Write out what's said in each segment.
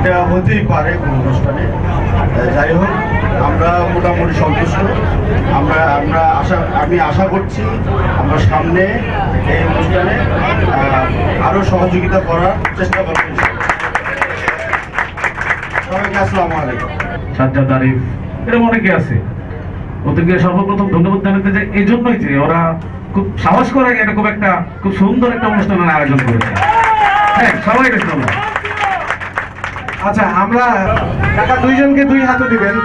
এটা হতেই পারে কোনো অনুষ্ঠানে। যাই হোক, আমরা মোটামুটি সন্তুষ্ট। আমি আশা করছি আমরা সামনে এই অনুষ্ঠানে আরও সহযোগিতা করার চেষ্টা করব। সবাইকে আসসালামু আলাইকুম। সাজ্জাদ আরিফ এরকম অনেকে আছে, ওদেরকে সর্বপ্রথম ধন্যবাদ জানাতে চাই এই জন্যই যে ওরা খুব সাহস করে এরকম একটা খুব সুন্দর একটা অনুষ্ঠানের আয়োজন করেছে। হ্যাঁ, সবাইকে ধন্যবাদ। আচ্ছা, আমরা কাকা দুইজনকে দুই হাতে দিবেন।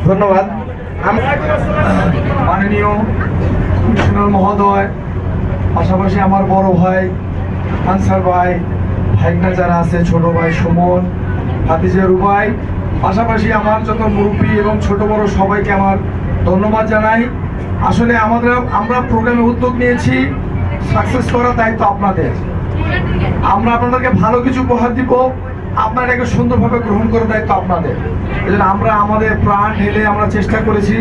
ধন্যবাদ। মাননীয় কমিশনার মহোদয়, পাশাপাশি আমার বড় ভাই আনসার ভাই, ভাইগনা যারা আছে, ছোট ভাই সুমন, ভাতিজা রুবাই, পাশাপাশি আমার যত মুরব্বী এবং ছোট বড় সবাইকে আমার ধন্যবাদ জানাই। আসলে আমরা প্রোগ্রামে উদ্যোগ নিয়েছি, সাকসেস করার দায়িত্ব আপনাদের। আমরা আপনাদেরকে ভালো কিছু উপহার দিব, আপনারা এটাকে সুন্দরভাবে গ্রহণ করার দায়িত্ব আপনাদের। এই জন্য আমরা আমাদের প্রাণ ঢেলে আমরা চেষ্টা করেছি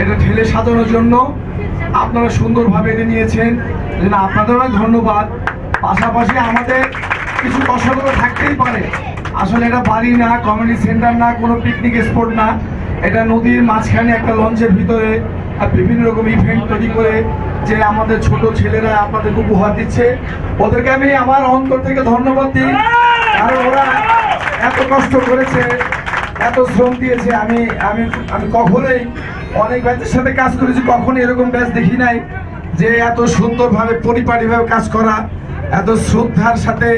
এটা ঢেলে সাজানোর জন্য। আপনারা সুন্দরভাবে এটা নিয়েছেন, এই জন্য আপনাদের অনেক ধন্যবাদ। পাশাপাশি আমাদের কিছু অসুবিধা থাকতেই পারে। আসলে এটা বাড়ি না, কমিউনিটি সেন্টার না, কোনো পিকনিক স্পট না। এটা নদীর মাঝখানে একটা লঞ্চের ভিতরে বিভিন্ন রকম ইভেন্ট তৈরি করে যে আমাদের ছোট ছেলেরা আপনাদেরকে উপহার দিচ্ছে, ওদেরকে আমি আমার অন্তর থেকে ধন্যবাদ দিই। কারণ ওরা এত কষ্ট করেছে, এত শ্রম দিয়েছে। আমি আমি আমি কখনোই অনেক ব্যাচের সাথে কাজ করেছি, কখনো এরকম ব্যাচ দেখি নাই যে এত সুন্দরভাবে পরিপাটিভাবে কাজ করা, এত শ্রদ্ধার সাথে,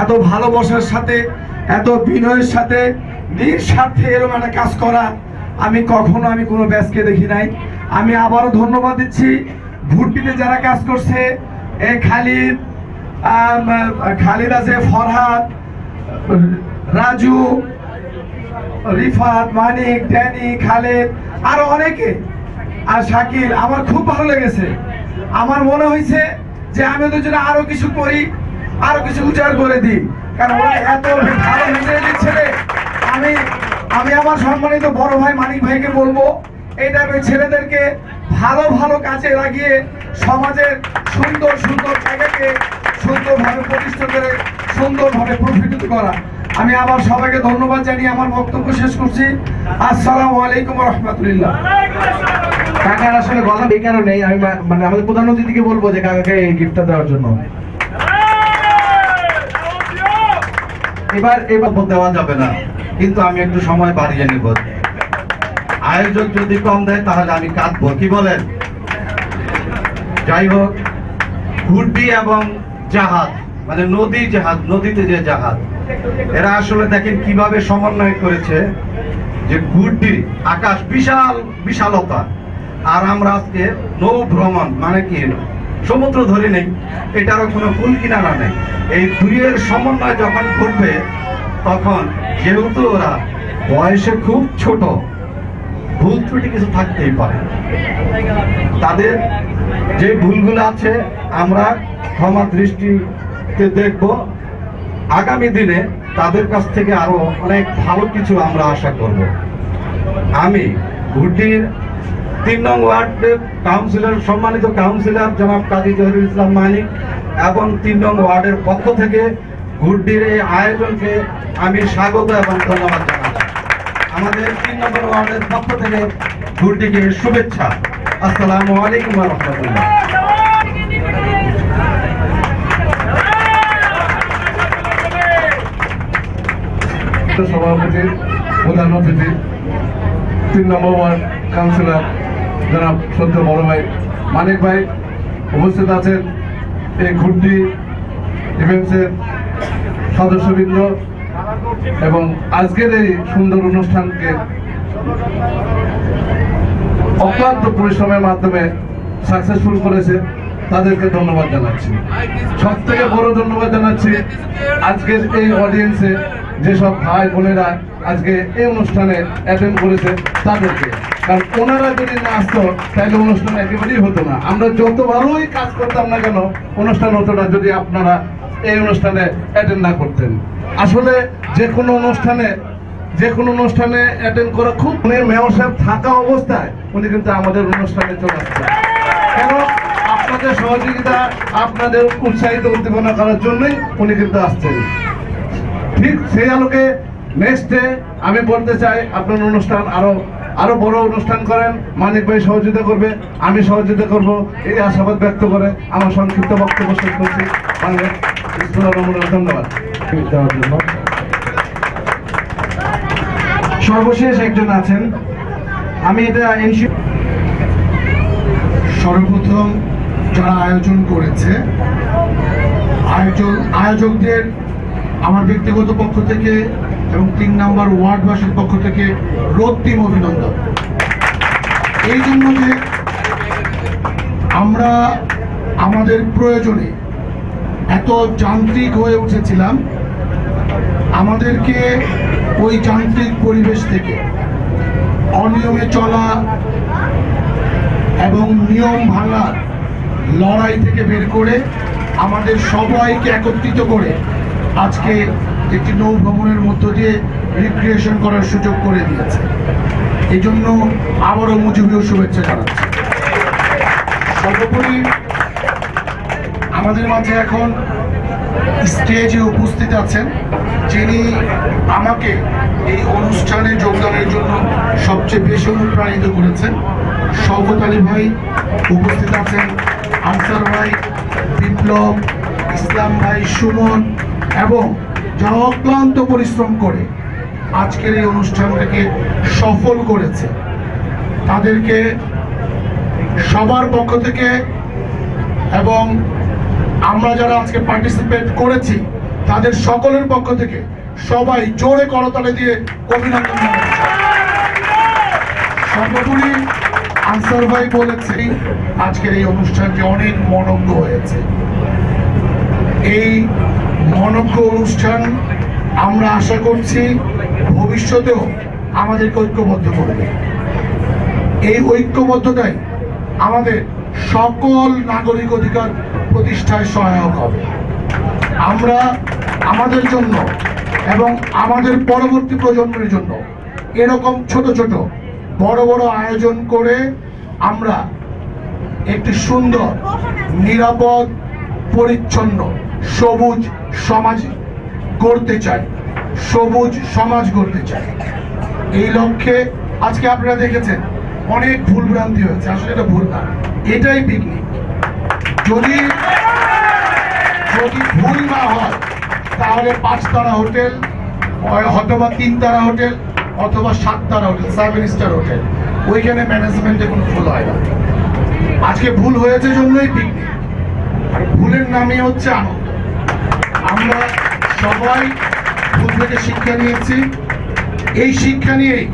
এত ভালোবাসার সাথে, এত বিনয়ের সাথে, নিঃস্বার্থে এরকম একটা কাজ করা আমি কোনো ব্যাচকে দেখি নাই। আমি আবারও ধন্যবাদ দিচ্ছি ভুট্টিতে যারা কাজ করছে, এই খালিদ আছে, ফরহাদ, রাজু, রিফাত, মানিক, ড্যানি, খালেদ, আরো অনেকে, আর শাকিল। আমার খুব ভালো লেগেছে। আমার মনে হয়েছে যে আমি ওদের জন্য আরো কিছু করি, আরো কিছু উজাড় করে দিই, কারণ ওরা এত ভালো মেসেজ ছেলে। আমি আমার সম্মানিত বড় ভাই মানিক ভাইকে বলবো, এই টাইপের ছেলেদেরকে ভালো ভালো কাজে লাগিয়ে সমাজের সুন্দর সুন্দর জায়গাকে সুন্দরভাবে প্রতিষ্ঠা করে সুন্দরভাবে প্রফিট করা। আমি আবার সবাইকে ধন্যবাদ জানিয়ে আমার বক্তব্য শেষ করছি। আসসালামু আলাইকুম ওয়া রাহমাতুল্লাহ। কাকার আসলে গলা এই কারণে আমি মানে আমাদের প্রধান অতিথিকে বলবো যে কাকাকে এই গিফটটা দেওয়ার জন্য। এবার দেওয়া যাবে না, কিন্তু আমি একটু সময় বাড়িয়ে নেব। আয়োজক যদি কম দেয় তাহলে আমি কাঁদবো, কি বলেন? যাই হোক, ঘুরবি এবং জাহাজ মানে নদী জাহাজ, নদীতে যে জাহাজ, এরা আসলে দেখেন কিভাবে সমন্বয় করেছে যে ঘুরটি আকাশ বিশাল বিশালতা, আর আমরা আজকে নৌ ভ্রমণ মানে কি সমুদ্র ধরে নেই, এটারও কোনো কুল কিনারা নেই। এই দুইয়ের সমন্বয় যখন ঘটবে তখন যেহেতু ওরা বয়সে খুব ছোট, ভুল ত্রুটি কিছু থাকতেই পারে। তাদের যে ভুলগুলো আছে আমরা ক্ষমা দৃষ্টিতে দেখব। আগামী দিনে তাদের কাছ থেকে আরো অনেক ভালো কিছু আমরা আশা করব। আমি ঘুটির 3 নং ওয়ার্ডের কাউন্সিলর, সম্মানিত কাউন্সিলর জনাব কাজী জহিরুল ইসলাম মানিক এবং 3 নং ওয়ার্ডের পক্ষ থেকে ঘুটির এই আয়োজনকে আমি স্বাগত এবং ধন্যবাদ জানাচ্ছি। আমাদের 3 নম্বর ওয়ার্ডের পক্ষ থেকে ঘুটিকে শুভেচ্ছা। আসসালামু আলাইকুম ওয়া রাহমাতুল্লাহ। সভাপতি, প্রধান অতিথি, 3 নম্বর ওয়ার্ড কাউন্সিলর জনাব সদ্য বড় ভাই মানিক ভাই উপস্থিত আছেন, এই ঘুরটি ইভেন্টসের সদস্যবৃন্দ এবং আজকের এই সুন্দর অনুষ্ঠানকে অক্লান্ত পরিশ্রমের মাধ্যমে সাকসেসফুল করেছে, তাদেরকে ধন্যবাদ জানাচ্ছি। সব থেকে বড় ধন্যবাদ জানাচ্ছি আজকের এই অডিয়েন্সে যেসব ভাই বোনেরা আজকে এই অনুষ্ঠানে অ্যাটেন্ড করেছে তাদেরকে, কারণ ওনারা যদি না আসতো তাহলে অনুষ্ঠান একেবারেই হতো না। আমরা যত ভালোই কাজ করতাম না কেন অনুষ্ঠান হতো না যদি আপনারা এই অনুষ্ঠানে অ্যাটেন্ড না করতেন। আসলে যে কোনো অনুষ্ঠানে অ্যাটেন্ড করা খুব, মেয়র সাহেব থাকা অবস্থায় উনি কিন্তু আমাদের অনুষ্ঠানে চলে আসতেন। কেন? আপনার আমাদের সহযোগিতা, আপনাদের উৎসাহিত উদ্দীপনা করার জন্যই উনি কিন্তু আসছেন। ঠিক সেই আলোকে নেক্সটে আমি বলতে চাই, আপনার অনুষ্ঠান আরো বড় অনুষ্ঠান করেন, মানিক ভাই সহযোগিতা করবে, আমি সহযোগিতা করব, এই আশাবাদ ব্যক্ত করে আমার সংক্ষিপ্ত বক্তব্য শেষ করছি। ধন্যবাদ দেওয়ার জন্য। সর্বশেষ একজন আছেন, আমি এটা সর্বপ্রথম যারা আয়োজন করেছে, আয়োজকদের আমার ব্যক্তিগত পক্ষ থেকে এবং 3 নম্বর ওয়ার্ডবাসীর পক্ষ থেকে রক্তিম অভিনন্দন। এই জন্য যে আমরা আমাদের প্রয়োজনে এত যান্ত্রিক হয়ে উঠেছিলাম, আমাদেরকে ওই যান্ত্রিক পরিবেশ থেকে অনিয়মে চলা এবং নিয়ম ভাঙার লড়াই থেকে বের করে আমাদের সবাইকে একত্রিত করে আজকে একটি নৌ ভ্রমণের মধ্য দিয়ে রিক্রিয়েশন করার সুযোগ করে দিয়েছে। এই জন্য আবারও মুজিবীয় শুভেচ্ছা জানাচ্ছি। সর্বোপরি আমাদের মাঝে এখন স্টেজে উপস্থিত আছেন যিনি আমাকে এই অনুষ্ঠানে যোগদানের জন্য সবচেয়ে বেশি অনুপ্রাণিত করেছেন, শওকত আলী ভাই উপস্থিত আছেন, আনসার ভাই, বিপ্লব, ইসলাম ভাই, সুমন, এবং যারা অক্লান্ত পরিশ্রম করে আজকের এই অনুষ্ঠানটাকে সফল করেছে, তাদেরকে সবার পক্ষ থেকে এবং আমরা যারা আজকে পার্টিসিপেট করেছি তাদের সকলের পক্ষ থেকে সবাই জোরে করতালি দিয়ে অভিনন্দন জানাচ্ছি। সর্বোপরি আনসার ভাই বলেছে আজকের এই অনুষ্ঠানটি অনেক মনোজ্ঞ হয়েছে। এই মনোজ্ঞ অনুষ্ঠান আমরা আশা করছি ভবিষ্যতেও আমাদেরকে ঐক্যবদ্ধ করবে। এই ঐক্যবদ্ধতাই আমাদের সকল নাগরিক অধিকার প্রতিষ্ঠায় সহায়ক হবে। আমরা আমাদের জন্য এবং আমাদের পরবর্তী প্রজন্মের জন্য এরকম ছোট ছোট বড় বড় আয়োজন করে আমরা একটি সুন্দর, নিরাপদ, পরিচ্ছন্ন, সবুজ সমাজ গড়তে চাই, সবুজ সমাজ গড়তে চাই। এই লক্ষ্যে আজকে আপনারা দেখেছেন অনেক ভুলভ্রান্তি হয়েছে, আসলে এটা ভুল না, এটাই পিকনিক। যদি ভুল না হয় তাহলে 5 তারা হোটেল অথবা 3 তারা হোটেল অথবা 7 তারা হোটেল, 7 স্টার হোটেল, ওইখানে ম্যানেজমেন্টে কোনো ভুল হয় না। আজকে ভুল হয়েছে জন্যই পিকনিক, আর ভুলের নামই হচ্ছে আনন্দ। আমরা সবাই ভুল থেকে শিক্ষা নিয়েছি, এই শিক্ষা নিয়েই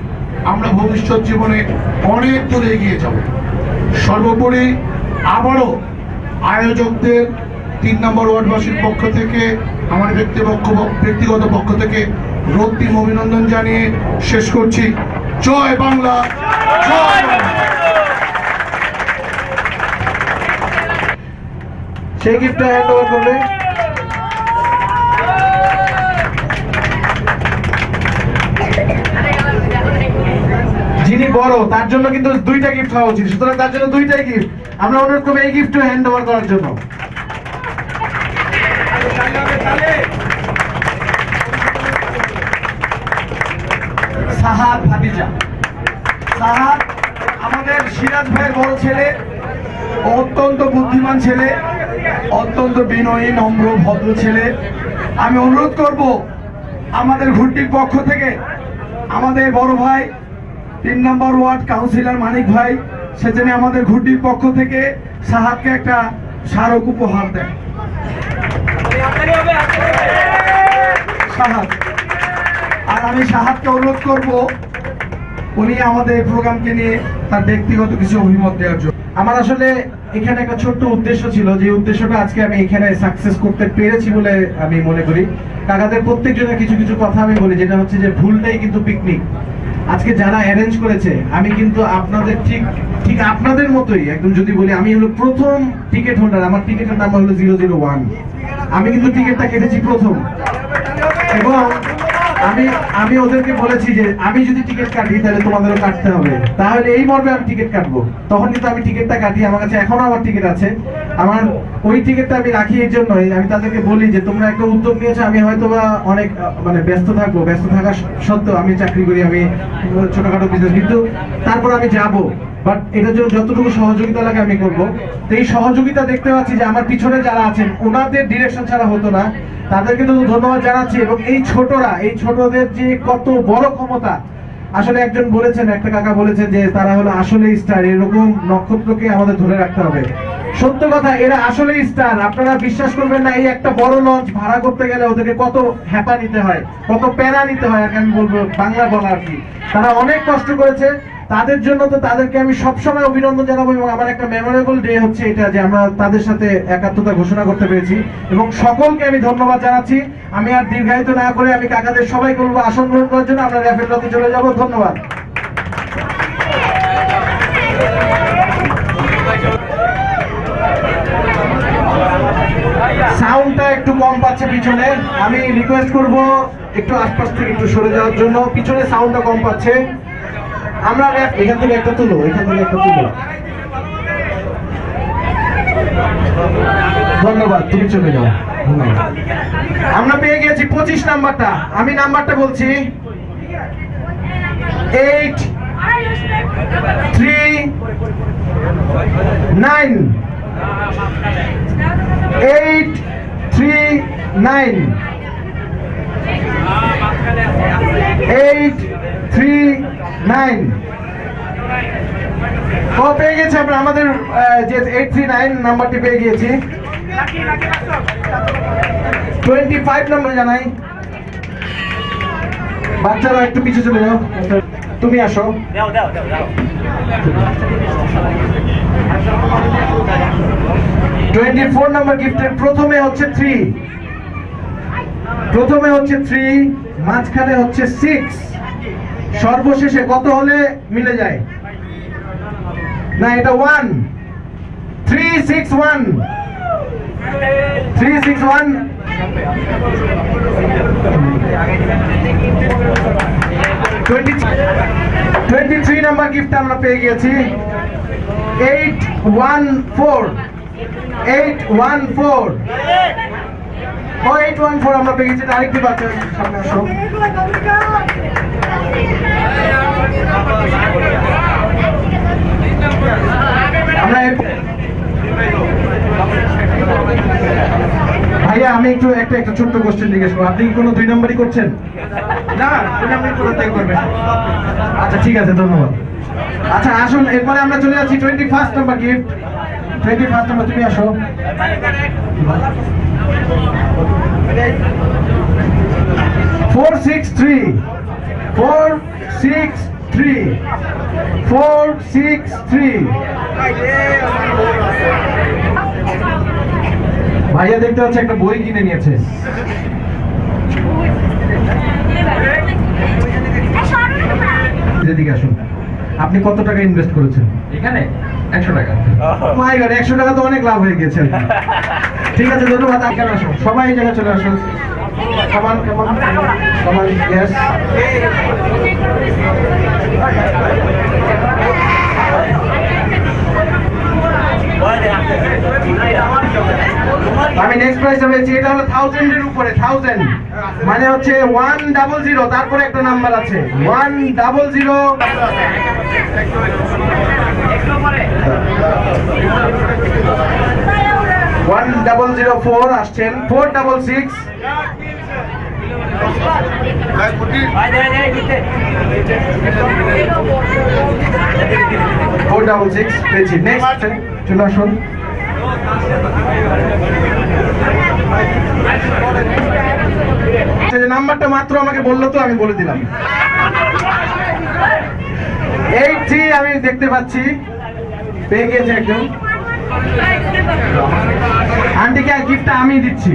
আমরা ভবিষ্যৎ জীবনে অনেক দূর এগিয়ে যাব। সর্বোপরি আবারও আয়োজকদের 3 নম্বর ওয়ার্ডবাসীর পক্ষ থেকে, আমার ব্যক্তিগত পক্ষ থেকে রক্তিম অভিনন্দন জানিয়ে শেষ করছি। জয় বাংলা, জয় বাংলা। সেই গিফটটা হ্যান্ড ওভার করবে যিনি বড়, তার জন্য কিন্তু 2টা গিফট হওয়া উচিত, সুতরাং তার জন্য 2টাই গিফট। আমরা অনুরোধ করবো এই গিফট হ্যান্ড ওভার করার জন্য। সাহাদ ভাতিজা, সাহাদ আমাদের সিরাজ ভাইয়ের বড় ছেলে, অত্যন্ত বুদ্ধিমান ছেলে, অত্যন্ত বিনয়ী, নম্র, ভদ্র ছেলে। আমি অনুরোধ করব আমাদের ঘুরটির পক্ষ থেকে আমাদের বড় ভাই 3 নম্বর ওয়ার্ড কাউন্সিলর মানিক ভাই, সেজন্য আমাদের ঘুরটির পক্ষ থেকে সাহাদকে একটা স্মারক উপহার দেয়। সাহাদ, আর আমি সাহাদকে অনুরোধ করব উনি আমাদের প্রোগ্রামকে নিয়ে তার ব্যক্তিগত কিছু অভিমত দেওয়ার জন্য। আমার আসলে এখানে একটা ছোট্ট উদ্দেশ্য ছিল, যে উদ্দেশ্যটা আজকে আমি এখানে সাকসেস করতে পেরেছি বলে আমি মনে করি। কাকাদের প্রত্যেকজনের কিছু কিছু কথা আমি বলি, যেটা হচ্ছে যে ভুলটাই কিন্তু পিকনিক। আজকে যারা অ্যারেঞ্জ করেছে, আমি কিন্তু আপনাদের ঠিক আপনাদের মতোই একদম যদি বলি, আমি হলো প্রথম টিকিট হোল্ডার, আমার টিকিটের নাম্বার হলো 001। আমি কিন্তু টিকিটটা কেটেছি প্রথম, এবং আমি ওদেরকে বলেছি যে আমি যদি টিকিট কাটি তাহলে তোমাদেরও কাটতে হবে, তাহলে এই মর্মে আমি টিকিট কাটবো। তখন কিন্তু আমি টিকিটটা কাটি, আমার কাছে এখনো আমার টিকিট আছে। আমার ওই টিকিটটা আমি রাখি এই জন্যই, আমি তাদেরকে বলি যে তোমরা একটা উদ্যোগ নিয়েছো, আমি হয়তো বা অনেক মানে ব্যস্ত থাকবো, ব্যস্ত থাকা সত্ত্বেও আমি চাকরি করি, আমি ছোটখাটো বিজনেস, কিন্তু তারপর আমি যাব, বাট এটার জন্য যতটুকু সহযোগিতা লাগে আমি করবো। তো এই সহযোগিতা দেখতে পাচ্ছি যে আমার পিছনে যারা আছেন ওনাদের ডিরেকশন ছাড়া হতো না, তাদেরকে তো ধন্যবাদ জানাচ্ছি। এবং এই ছোটদের যে কত বড় ক্ষমতা, আসলে একজন বলেছেন, একটা কাকা বলেছেন যে তারা হলো আসলে স্টার, এরকম নক্ষত্রকে আমাদের ধরে রাখতে হবে। সত্য কথা, এরা আসলে স্টার। আপনারা বিশ্বাস করবেন না, এই একটা বড় লঞ্চ ভাড়া করতে গেলে ওদেরকে কত হ্যাপা নিতে হয়, কত প্যারা নিতে হয়, আমি বলবো বাংলা বলা আর কি। তারা অনেক কষ্ট করেছে, তাদের জন্য তো তাদেরকে আমি সবসময় অভিনন্দন জানাবো। এবং আমার একটা মেমোরেবল ডে হচ্ছে এটা যে আমরা তাদের সাথে একাত্মতা ঘোষণা করতে পেরেছি, এবং সকলকে আমি ধন্যবাদ জানাচ্ছি। আমি আর দীর্ঘায়িত না করে আমি কাকাদের সবাই বলবো আসন গ্রহণ করার জন্য। আমরা র্যাফেল রথে চলে যাব। ধন্যবাদ। সাউন্ডটা একটু কম পাচ্ছে পিছনে, আমি রিকোয়েস্ট করব একটু আশপাশ থেকে একটু সরে যাওয়ার জন্য, পিছনে সাউন্ডটা কম পাচ্ছে। আমরা এখান থেকে একটা তুলো, ধন্যবাদ, তুমি চলে যাও। আমরা পেয়ে গেছি 25 নাম্বারটা, আমি নাম্বারটা বলছি 839 839 839 ও পেয়ে গেছে আমরা, আমাদের যে 839 নাম্বারটি পেয়ে গিয়েছি। 25 নম্বর জানাই, বাচ্চারা একটু পিছু চলে যাও, তুমি আসো। 24 নম্বর গিফটের প্রথমে হচ্ছে 3, মাঝখানে হচ্ছে 6, সর্বশেষে কত হলে মিলে যায়? না, এটা 1, 361 23 নাম্বার গিফট আমরা পেয়ে গেছি 814 আমরা পেয়ে গেছি। আরেকটি বাচ্চা সামনে আসো। আমরা ভাইয়া আমি একটু একটা ছোট্ট কোশ্চেন জিজ্ঞেস করবো, আপনি কি কোনো 2 নম্বরই করছেন? না, 2 নম্বরই কোথা থেকে করবেন? আচ্ছা ঠিক আছে, ধন্যবাদ। আচ্ছা আসুন, এরপরে আমরা চলে যাচ্ছি 21 নম্বর গিফট। 21 নম্বর, তুমি আসো। 463 ভাইয়া দেখতে হচ্ছে একটা বই কিনে নিয়েছে। যেদিকে আসুন, আপনি কত টাকা ইনভেস্ট করেছেন এখানে? 100 টাকা। মাই গড, 100 টাকা তো অনেক লাভ হয়ে গেছে। ঠিক আছে, ধন্যবাদ। এখানে আসুন, সবাই এই জায়গায় চলে আসুন। সমান ইয়েস। আমি নেক্সট প্রাইসটা পেয়েছি, এটা হলো 1000 এর উপরে। 1000 মানে হচ্ছে 100, তারপরে একটা নাম্বার আছে 100। 1004 আসছেন। 466 466 পেয়েছি। নেক্সট চলে আসুন। নাম্বারটা মাত্র আমাকে বললো তো আমি বলে দিলাম। 83 আমি দেখতে পাচ্ছি পেয়ে গেছে একজন। আন্টিকে আর গিফটটা আমি দিচ্ছি।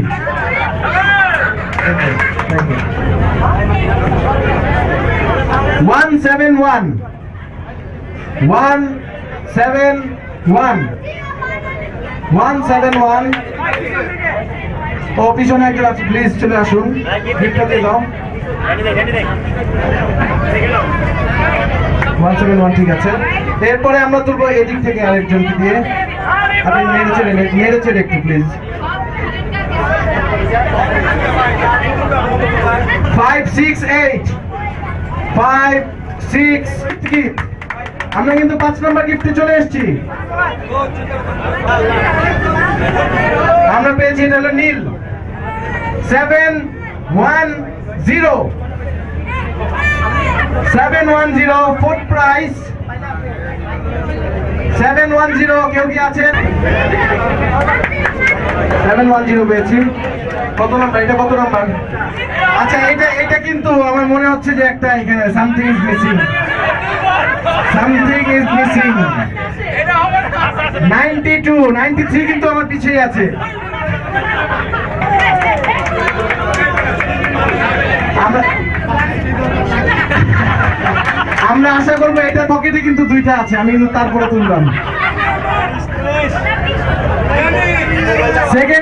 171 ও পিছনে একজন আছে, প্লিজ চলে আসুন, গিফটটা দিয়ে দাও। 171 ঠিক আছে। এরপরে আমরা তুলবো এদিক থেকে আরেকজনকে দিয়ে। আপনি নেড়েচেড়ে একটু প্লিজ। 5, 6, 8 5, 6 গিফট। আমরা কিন্তু 5 নম্বর গিফটে চলে এসেছি। আমরা পেয়েছি, এটা হলো নীল। 710 710 ফুড প্রাইস 710। কেউ কি আছেন? 710 পেয়েছি। কত নাম্বার এটা? কত নাম্বার? আচ্ছা, এটা কিন্তু আমার মনে হচ্ছে যে একটা এখানে সামথিং ইজ মিসিং। 92 93 কিন্তু আমার পিছেই আছে। আমরা আশা করবো এটা পকেটে কিন্তু 2টা আছে, আমি কিন্তু তারপরে তুললাম। সেকেন্ড